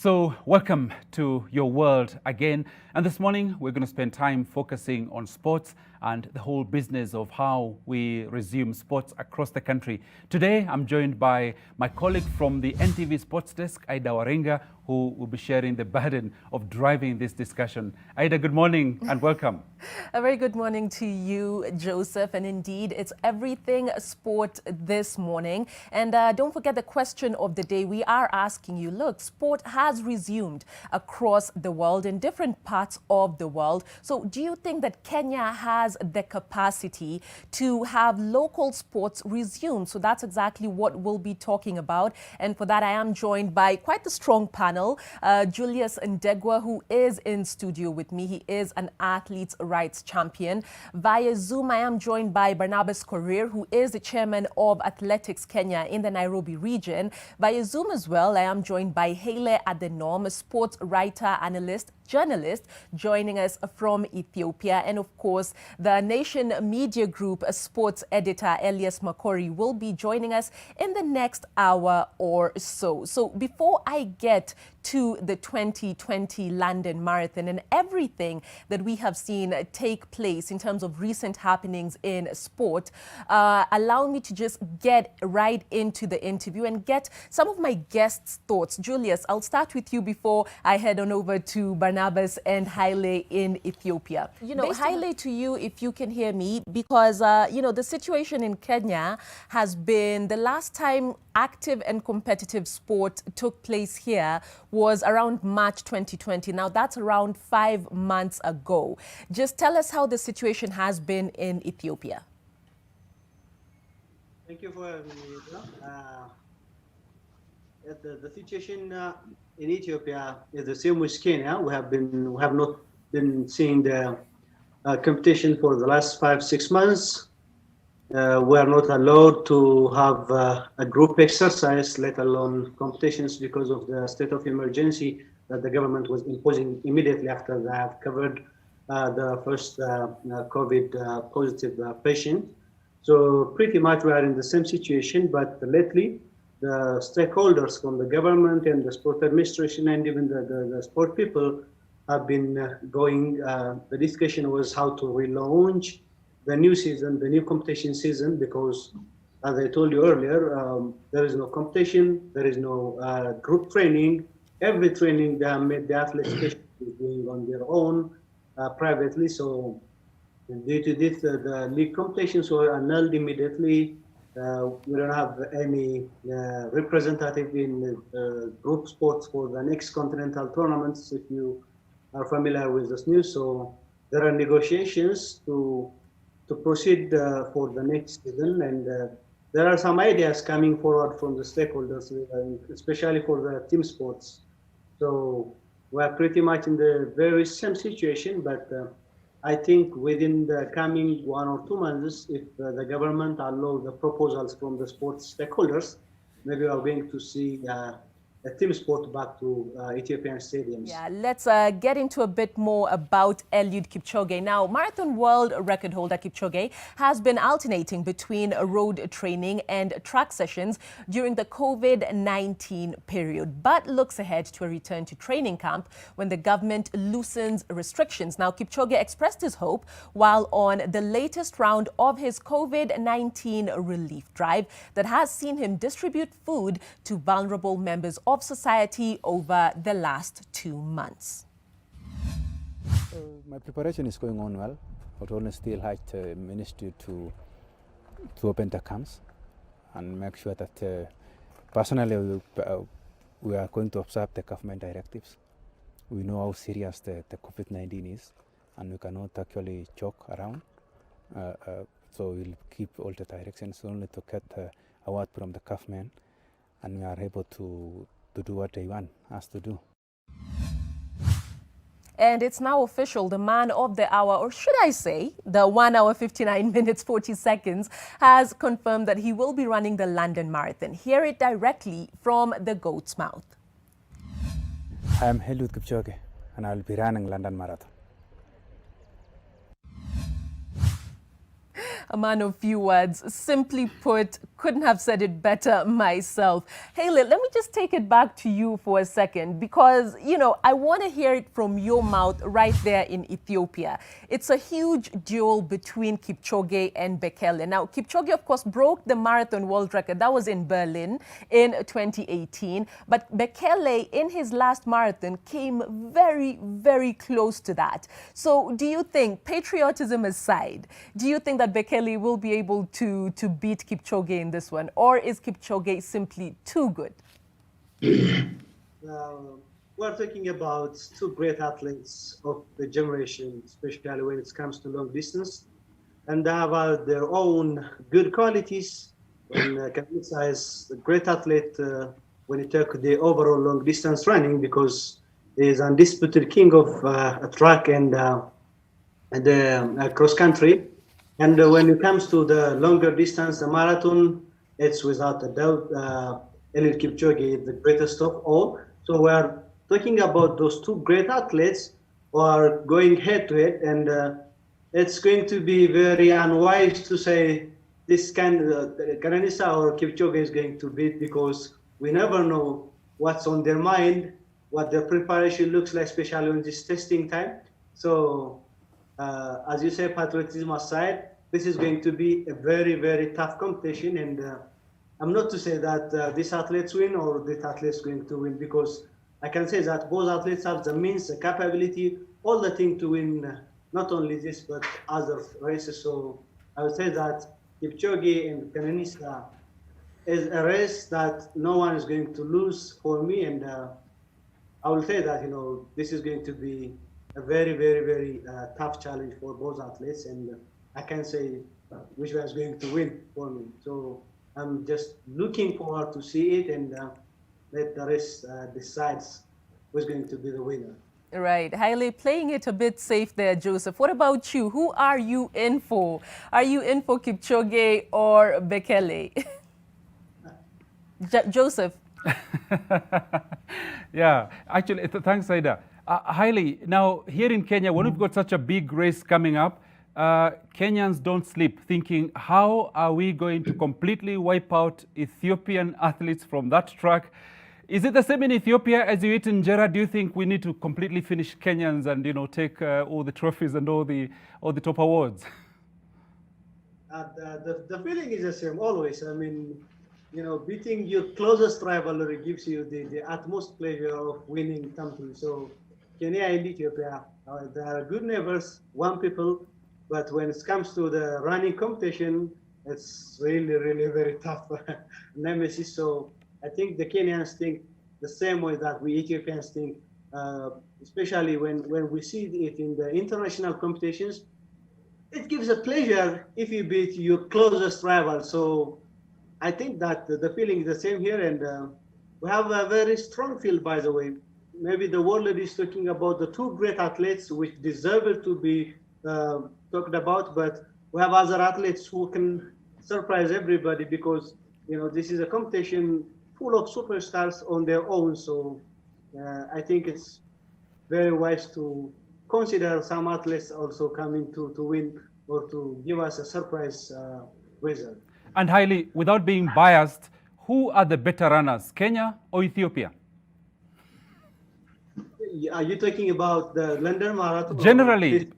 So welcome to your world again. And this morning, we're going to spend time focusing on sports and the whole business of how we resume sports across the country. Today, I'm joined by my colleague from the NTV Sports Desk, Aida Warenga, who will be sharing the burden of driving this discussion. Aida, good morning and welcome. A very good morning to you, Joseph. And indeed, it's everything sport this morning. And don't forget the question of the day. We are asking you, look, sport has resumed across the world in different parts of the world. So do you think that Kenya has the capacity to have local sports resume? So that's exactly what we'll be talking about. And for that, I am joined by quite a strong panel. Julius Ndegwa, who is in studio with me. He is an athlete's rights champion. Via Zoom, I am joined by Bernabas, who is the chairman of Athletics Kenya in the Nairobi region. Via Zoom as well, I am joined by Adhanom, a sports writer, analyst, journalist, joining us from Ethiopia. And of course, the Nation Media Group sports editor, Elias Makori, will be joining us in the next hour or so. So before I get to the 2020 London Marathon and everything that we have seen take place in terms of recent happenings in sport, allow me to just get right into the interview and get some of my guests' thoughts. Julius, I'll start with you before I head on over to Bernabas and Haile in Ethiopia. You know, Haile, to you, if you can hear me, because, you know, the situation in Kenya has been, the last time active and competitive sport took place here was around March 2020. Now, that's around 5 months ago. Just tell us how the situation has been in Ethiopia. Thank you for having me. The situation in Ethiopia is the same with Kenya. We have not been seeing the competition for the last 5-6 months. We are not allowed to have a group exercise, let alone competitions, because of the state of emergency that the government was imposing immediately after they have covered the first COVID positive patient. So pretty much we are in the same situation, but lately the stakeholders from the government and the sport administration and even the sport people have been going, the discussion was how to relaunch the new season, the new competition season, because as I told you earlier, there is no competition, there is no group training. Every training the athletes is doing on their own, privately. So due to this, the league competitions were annulled immediately. We don't have any representative in group sports for the next continental tournaments, if you are familiar with this news. So there are negotiations to proceed for the next season, and there are some ideas coming forward from the stakeholders, especially for the team sports. So we are pretty much in the very same situation, but I think within the coming 1 or 2 months, if the government allows the proposals from the sports stakeholders, maybe we are going to see a team sport back to Ethiopian stadiums. Yeah, let's get into a bit more about Eliu Kipchoge. Now, marathon world record holder Kipchoge has been alternating between road training and track sessions during the COVID-19 period, but looks ahead to a return to training camp when the government loosens restrictions. Now, Kipchoge expressed his hope while on the latest round of his COVID-19 relief drive that has seen him distribute food to vulnerable members of society over the last 2 months. My preparation is going on well, but only still had ministry to open the camps and make sure that personally we are going to observe the government directives. We know how serious the COVID-19 is, and we cannot actually joke around. So we'll keep all the directions only to get a word from the government, and we are able to do what they want us to do. And it's now official, the man of the hour, or should I say, the 1 hour 59 minutes 40 seconds, has confirmed that he will be running the London Marathon. Hear it directly from the goat's mouth. I am Eliu Kipchoge, and I will be running London Marathon. A man of few words, simply put, Couldn't have said it better myself. Haile, let me just take it back to you for a second because, I want to hear it from your mouth right there in Ethiopia. It's a huge duel between Kipchoge and Bekele. Now, Kipchoge, of course, broke the marathon world record. That was in Berlin in 2018. But Bekele, in his last marathon, came very, very close to that. So do you think, patriotism aside, do you think that Bekele will be able to beat Kipchoge in this one? Or is Kipchoge simply too good? We're talking about two great athletes of the generation, especially when it comes to long distance. And they have their own good qualities. Kenenisa is a great athlete when you take the overall long distance running because he is undisputed king of track and the cross country. And when it comes to the longer distance, the marathon, it's without a doubt Eliu Kipchoge is the greatest of all. So we are talking about those two great athletes who are going head to head, and it's going to be very unwise to say this Kenenisa or Kipchoge is going to beat because we never know what's on their mind, what their preparation looks like, especially on this testing time. So as you say, patriotism aside, this is going to be a very, very tough competition. And I'm not to say that this athletes win or this athlete's going to win, because I can say that both athletes have the means, the capability, all the thing to win, not only this, but other races. So I would say that Kipchoge and Kenenisa is a race that no one is going to lose for me. And I will say that, this is going to be a very, very, very tough challenge for both athletes. And I can't say which one is going to win for me. So I'm just looking forward to see it, and let the rest decides who's going to be the winner. Right. Haile, playing it a bit safe there, Joseph. What about you? Who are you in for? Are you in for Kipchoge or Bekele? Joseph. Yeah, actually, thanks, Aida. Haile, now here in Kenya, when we've got such a big race coming up, Kenyans don't sleep thinking, how are we going to completely wipe out Ethiopian athletes from that track? Is it the same in Ethiopia as you eat in Injera? Do you think we need to completely finish Kenyans and take all the trophies and all the top awards? The feeling is the same always. I mean, beating your closest rivalry gives you the utmost pleasure of winning something. So Kenya and Ethiopia, they are good neighbors, one people, but when it comes to the running competition, it's really, really very tough nemesis. So I think the Kenyans think the same way that we Ethiopians think, especially when we see it in the international competitions. It gives a pleasure if you beat your closest rival. So I think that the feeling is the same here, and we have a very strong field, by the way. Maybe the world is talking about the two great athletes which deserve to be talked about, but we have other athletes who can surprise everybody because this is a competition full of superstars on their own. So I think it's very wise to consider some athletes also coming to win or to give us a surprise result. And Haile, without being biased, who are the better runners, Kenya or Ethiopia? Are you talking about the London Marathon? Generally.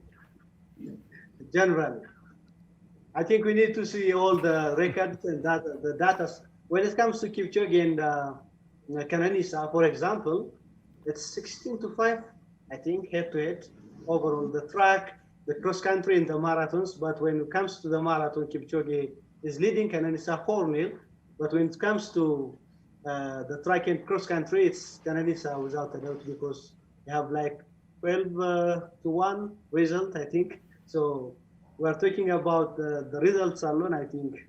Generally. I think we need to see all the records and the data. When it comes to Kipchoge and Kenenisa, for example, it's 16-5, I think, head-to-head over on the track, the cross-country and the marathons. But when it comes to the marathon, Kipchoge is leading Kenenisa 4-0. But when it comes to the track and cross-country, it's Kenenisa without a doubt, because they have like 12-1 result, I think. So we're talking about the results alone, I think,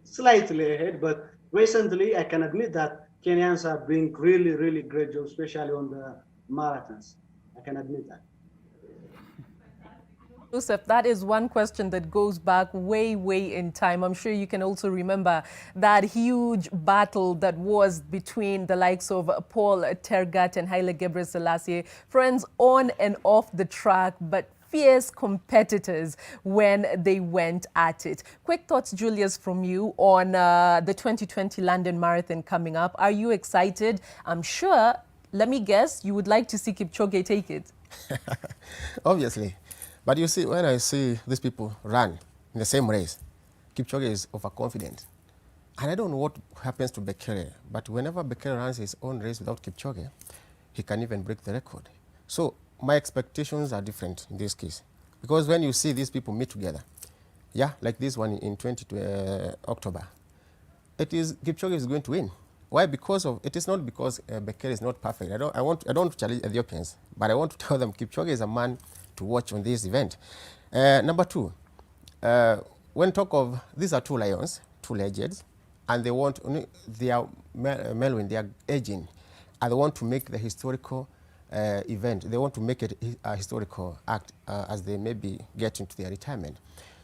slightly ahead. But recently, I can admit that Kenyans are doing really, really great job, especially on the marathons. I can admit that. Joseph, that is one question that goes back way, way in time. I'm sure you can also remember that huge battle that was between the likes of Paul Tergat and Haileegziabher, friends on and off the track. But fierce competitors when they went at it. Quick thoughts, Julius, from you on the 2020 London Marathon coming up. Are you excited? I'm sure, let me guess, you would like to see Kipchoge take it. Obviously. But you see, when I see these people run in the same race, Kipchoge is overconfident. And I don't know what happens to Bekele, but whenever Bekele runs his own race without Kipchoge, he can even break the record. So my expectations are different in this case. Because when you see these people meet together, yeah, like this one in October, it is Kipchoge is going to win. Why? Because of, it is not because Bekele is not perfect. I don't want to challenge Ethiopians, but I want to tell them Kipchoge is a man to watch on this event. Number two, when talk of, these are two lions, two legends, and they want, they are Melvin, they are aging, and they want to make the historical event. They want to make it a historical act as they maybe get into their retirement.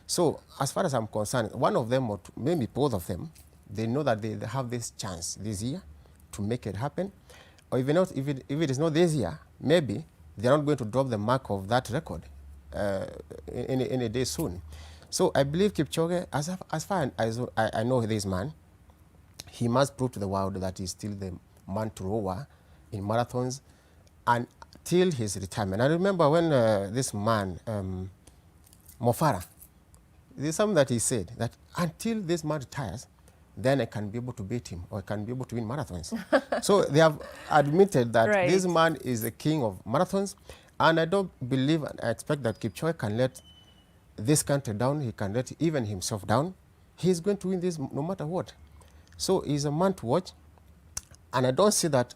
So as far as I'm concerned, one of them or maybe both of them, they know that they have this chance this year to make it happen. Or even not, if it is not this year, maybe they're not going to drop the mark of that record in a day soon. So I believe Kipchoge, as far as I know this man, he must prove to the world that he's still the man to roar in marathons until his retirement. I remember when this man, Mofara, there's something that he said, that until this man retires, then I can be able to beat him, or I can be able to win marathons. So they have admitted that Right. This man is the king of marathons, and I don't believe and I expect that Kipchoge can let this country down, he can let even himself down. He's going to win this no matter what. So he's a man to watch, and I don't see that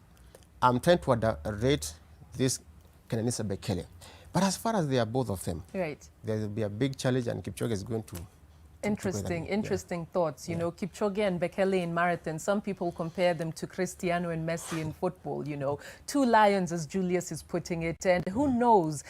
I'm trying to rate this Kenenisa Bekele. But as far as they are both of them, Right. there will be a big challenge, and Kipchoge is going to Interesting thoughts. You know, Kipchoge and Bekele in marathon, some people compare them to Cristiano and Messi in football, you know. Two lions, as Julius is putting it. And who knows,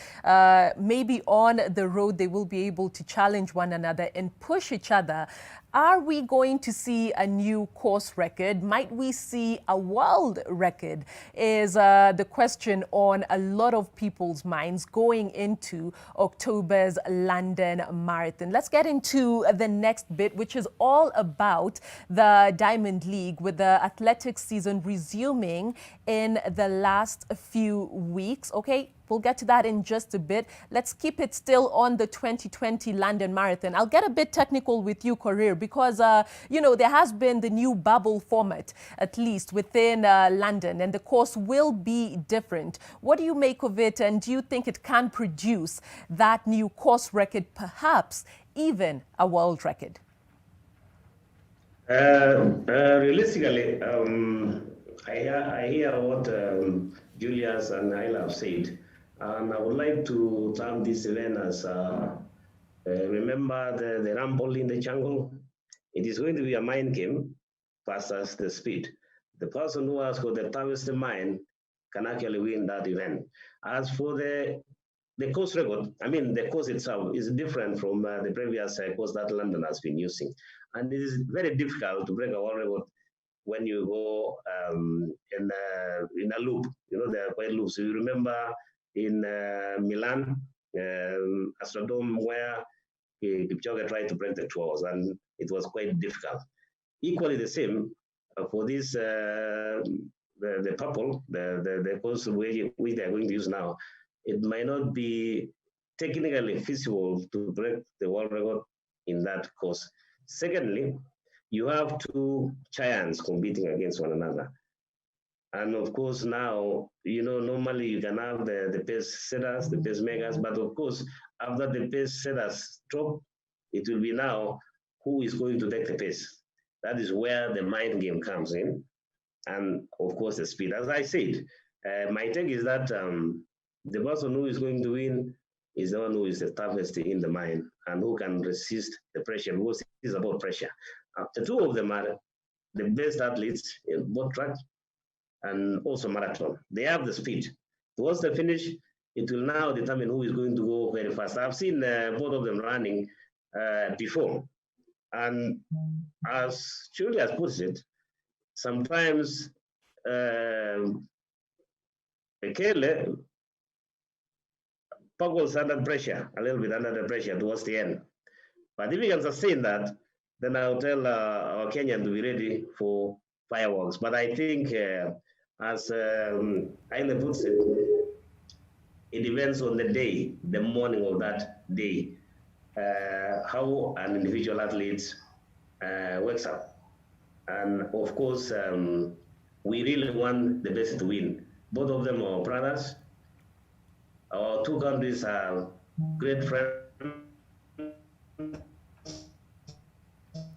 maybe on the road they will be able to challenge one another and push each other. Are we going to see a new course record? Might we see a world record? Is the question on a lot of people's minds going into October's London Marathon. Let's get into the next bit, which is all about the Diamond League, with the athletics season resuming in the last few weeks. Okay, we'll get to that in just a bit. Let's keep it still on the 2020 London Marathon. I'll get a bit technical with you, Korir, because, you know, there has been the new bubble format, at least within London, and the course will be different. What do you make of it, and do you think it can produce that new course record, perhaps even a world record? Realistically, I hear what Julius and Haileegziabher have said, and I would like to term this event as remember the rumble in the jungle. It is going to be a mind game versus the speed. The person who has got the toughest mind can actually win that event. As for the course record, I mean, the course itself is different from the previous course that London has been using. And it is very difficult to break a world record when you go in a loop. You know, there are quite loops. So you remember in Milan, Adhanom, where Kipchoge tried to break the 2 hours, and it was quite difficult. Equally the same for this, the purple, the course which they are going to use now. It might not be technically feasible to break the world record in that course. Secondly, you have two giants competing against one another. And of course now, you know, normally you can have the pace setters, the pacemakers, but of course, after the pace setters drop, it will be now who is going to take the pace. That is where the mind game comes in. And of course, the speed. As I said, my take is that the person who is going to win is the one who is the toughest in the mind and who can resist the pressure, because it is about pressure. The two of them are the best athletes in both track and also marathon. They have the speed. Towards the finish, it will now determine who is going to go very fast. I've seen both of them running before. And as Julius puts it, sometimes Bekele Pog was under pressure, a little bit under the pressure towards the end. But if we can sustain that, then I'll tell our Kenyan to be ready for fireworks. But I think, as Haile puts it, it depends on the day, the morning of that day, how an individual athlete wakes up. And of course, we really want the best to win. Both of them are brothers. Our two countries are great friends.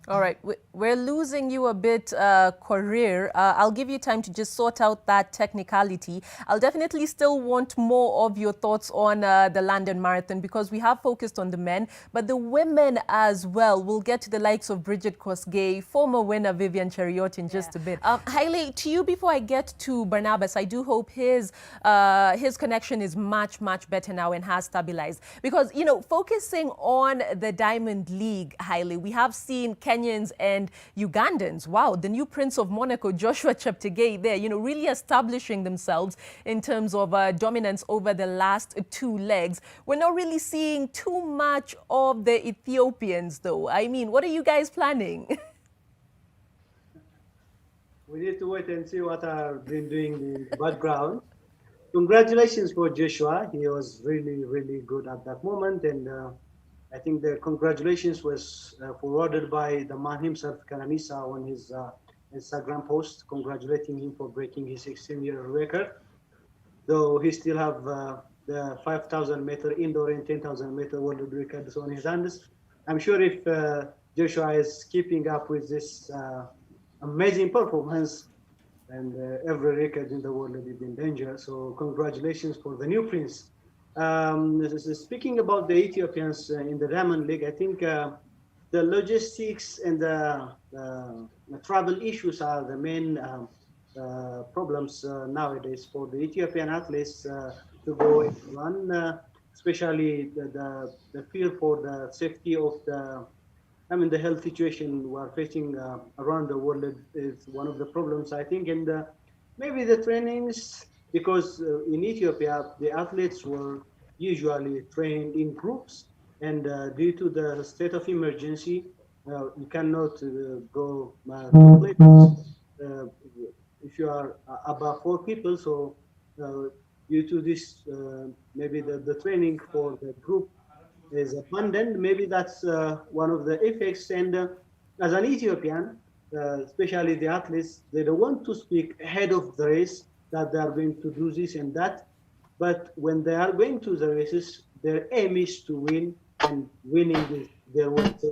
All right, we're losing you a bit, Korir. I'll give you time to just sort out that technicality. I'll definitely still want more of your thoughts on the London Marathon because we have focused on the men, but the women as well. We'll get to the likes of Bridget Kosgei, former winner Vivian Cheriot in just a bit. Haile, to you before I get to Bernabas, I do hope his connection is much, much better now and has stabilized. Because, you know, focusing on the Diamond League, Haile, we have seen Kenyans and Ugandans. Wow, the new Prince of Monaco, Joshua Cheptegei there, you know, really establishing themselves in terms of dominance over the last two legs. We're not really seeing too much of the Ethiopians, though. I mean, what are you guys planning? We need to wait and see what I've been doing in the background. Congratulations for Joshua. He was really, really good at that moment. And I think the congratulations was forwarded by the man himself, Kenenisa, on his Instagram post, congratulating him for breaking his 16-year record. Though he still have the 5,000 meter indoor and 10,000 meter world records on his hands. I'm sure if Joshua is keeping up with this amazing performance, and every record in the world is in danger. So congratulations for the new prince. Speaking about the Ethiopians in the Diamond League, I think the logistics and the travel issues are the main problems nowadays for the Ethiopian athletes to go and run, especially the fear for the safety of the health situation we are facing around the world is one of the problems, I think, and maybe the trainings. Because in Ethiopia, the athletes were usually trained in groups, and due to the state of emergency, you cannot go to places if you are above 4 people. So due to this, maybe the training for the group is abandoned. Maybe that's one of the effects. And as an Ethiopian, especially the athletes, they don't want to speak ahead of the race that they are going to do this and that. But when they are going to the races, their aim is to win, and winning their way. So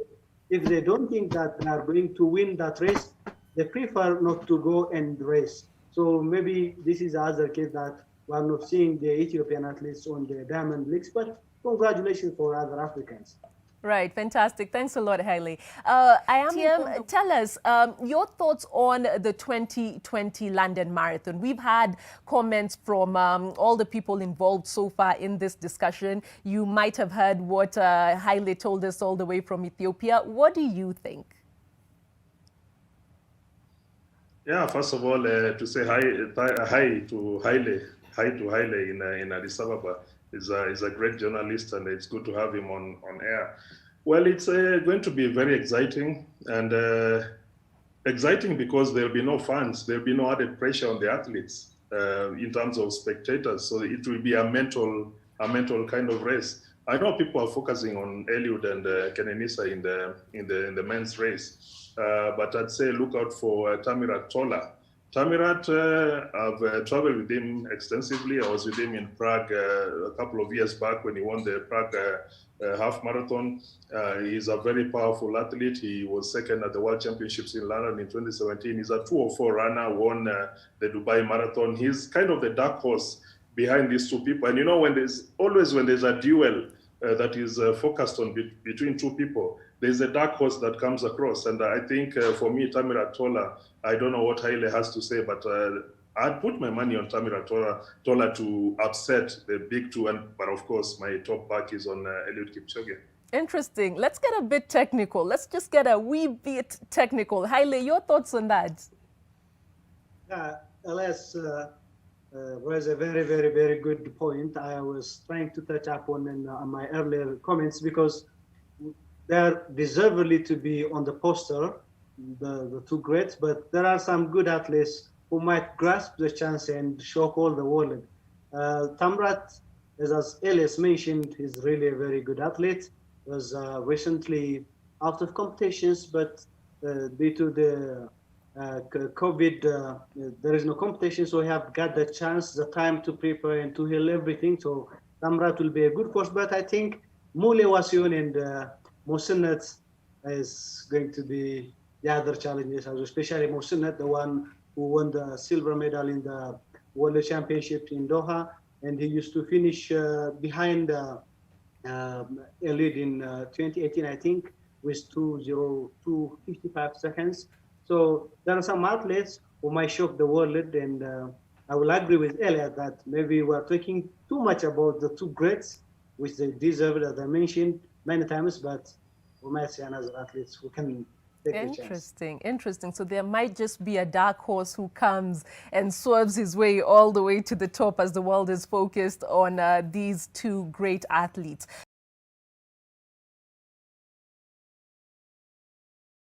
if they don't think that they are going to win that race, they prefer not to go and race. So maybe this is the other case that we are not seeing the Ethiopian athletes on the Diamond Leagues, but congratulations for other Africans. Right, fantastic. Thanks a lot, Haile. Tell us your thoughts on the 2020 London Marathon. We've had comments from all the people involved so far in this discussion. You might have heard what Haile told us all the way from Ethiopia. What do you think? Yeah, first of all, to say hi to Haile in Addis Ababa. Is a great journalist, and it's good to have him on air. Well, it's going to be very exciting, and exciting because there'll be no fans, there'll be no added pressure on the athletes in terms of spectators. So it will be a mental kind of race. I know people are focusing on Eliu and Kenenisa in the men's race, but I'd say look out for Tamirat Tola. Tamirat, I've traveled with him extensively. I was with him in Prague a couple of years back when he won the Prague half marathon. He's a very powerful athlete. He was second at the World Championships in London in 2017. He's a 2:04 runner, won the Dubai Marathon. He's kind of the dark horse behind these two people. And you know, when there's a duel that is focused on between two people, there's a dark horse that comes across. And I think for me, Tamirat Tola, I don't know what Haile has to say, but I'd put my money on Tamirat Tola to upset the big two. But of course, my top back is on Eliu Kipchoge. Interesting. Let's get a bit technical. Let's just get a wee bit technical. Haile, your thoughts on that? Yeah, Elias, raised a very, very, very good point. I was trying to touch upon in my earlier comments because they're deservedly to be on the poster, the two greats, but there are some good athletes who might grasp the chance and shock all the world. Tamrat, as Elias mentioned, is really a very good athlete. Was recently out of competitions, but due to the COVID, there is no competition, so we have got the chance, the time to prepare and to heal everything. So Tamrat will be a good coach, but I think Mule Wasion and Mosinat is going to be the other challenges, especially Mosinat, the one who won the silver medal in the World Championship in Doha, and he used to finish behind Eliu in 2018, I think, with 2:02:55 seconds. So there are some athletes who might shock the world, and I will agree with Elias that maybe we're talking too much about the two greats, which they deserve, as I mentioned many times, but we might see another athletes who can take a chance. Interesting. So there might just be a dark horse who comes and swerves his way all the way to the top as the world is focused on these two great athletes.